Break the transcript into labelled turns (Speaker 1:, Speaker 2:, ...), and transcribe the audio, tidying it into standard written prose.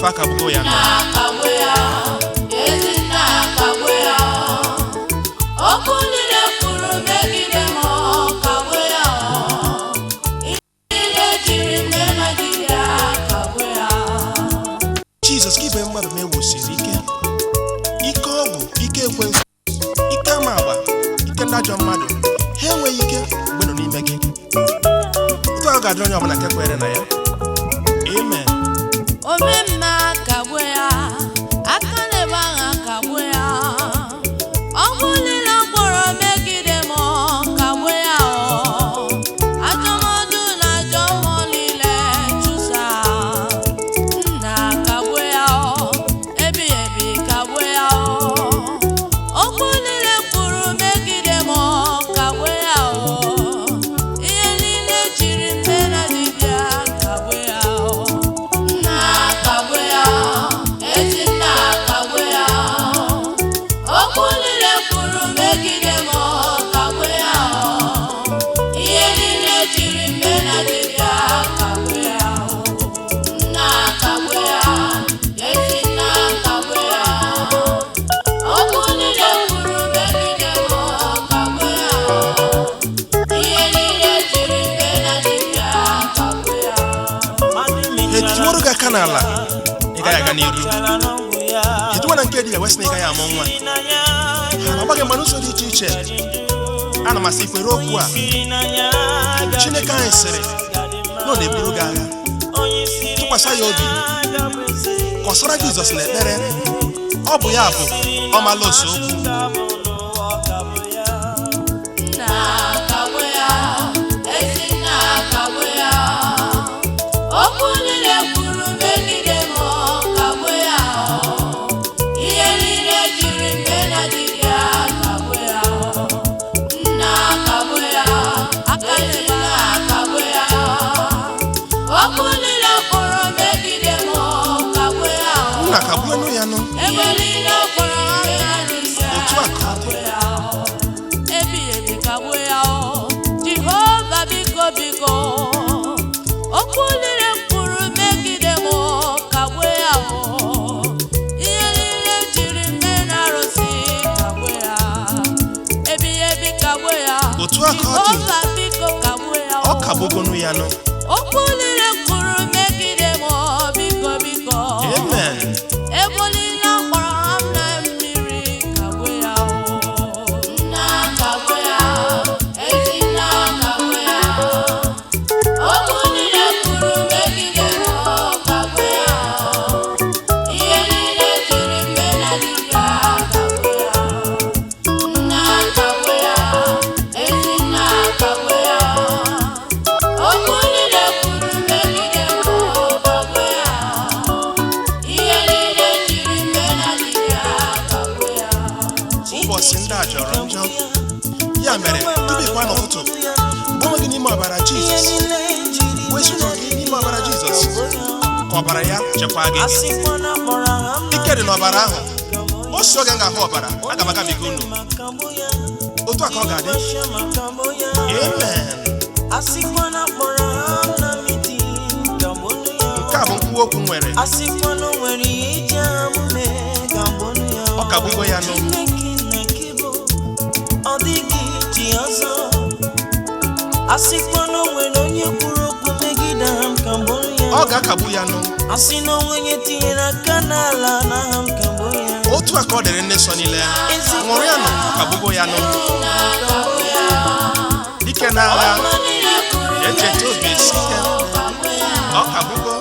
Speaker 1: ife akagbugo ya Jesus ka ibe mmadụ na-ewusiri ike ọgwụ, ike ekwensu, ike ama agba, ike ndị ajọ mmadụ ha enweghị ike mgbe nọ n'ime gị. Otu ahụ ga-adịrị onye ọbụla nke kwere na ya. Amen.
Speaker 2: Omemma kagbu ya, aka na-ebe agha kagbu ya, ọgwụ niile mkpọrọ megide m kagbu ya, ajọmọdụ na ajọ mmụọ niile chụsa, nna kagbu ya, ebighị ebi kagbu ya, ọgwụ niile mkpụrụ megide m kagbu ya, ihe niile jiri mbe na dibịa kagbu ya.
Speaker 1: Aka n'ala ị gaghị aga n'iru, ịdịwa na nke dị ewesị na ị gaghị amụ nwa. Ha na-agbaghị mmanụ ụzọ dị iche iche. Ana m asị ikwere okwu a, Chineke anyị sịrị na ọ na-eburu gị agha. Tụkwasị ya obi, kọsara Jizọs n'ekpere, ọ bụ ya bụ ọmala ose okwu. Jehova biko biko, okwu niile mkpụrụ megide m kagbu ya, ihe niile jiri mme na arụsị kagbu ya, ebighị ebi kagbu ya. Jehova biko kagbu ya, ọ kagbugonu ya nụ.
Speaker 2: okwu niile mkpụrụ megide m biko biko.
Speaker 1: Amen. Ụbọchị ndị a jọrọ njọ, ya mere dubikwa n'ụtụtụ gbanwe gị n'ime ọbara Jizọs, wezụga gị n'ime ọbara Jizọs ka ọbara ya chekwaa gị. Ike dị n'ọbara ahụ, o si oge ga-ahụ ọbara aga m agabiga unu. Otu a ka ọ ga-adị. Amen. Nke a bụ mkpu okwu nwere, ọ kagbugo ya nụ. Ọ ga-akagbu ya nụ. Otu a ka ọ dịrị nne so niile, nwụrụ ya nụ, kagbugo ya nụ. Dike n'agha, echeta obi esi ike, ọ kagbugo.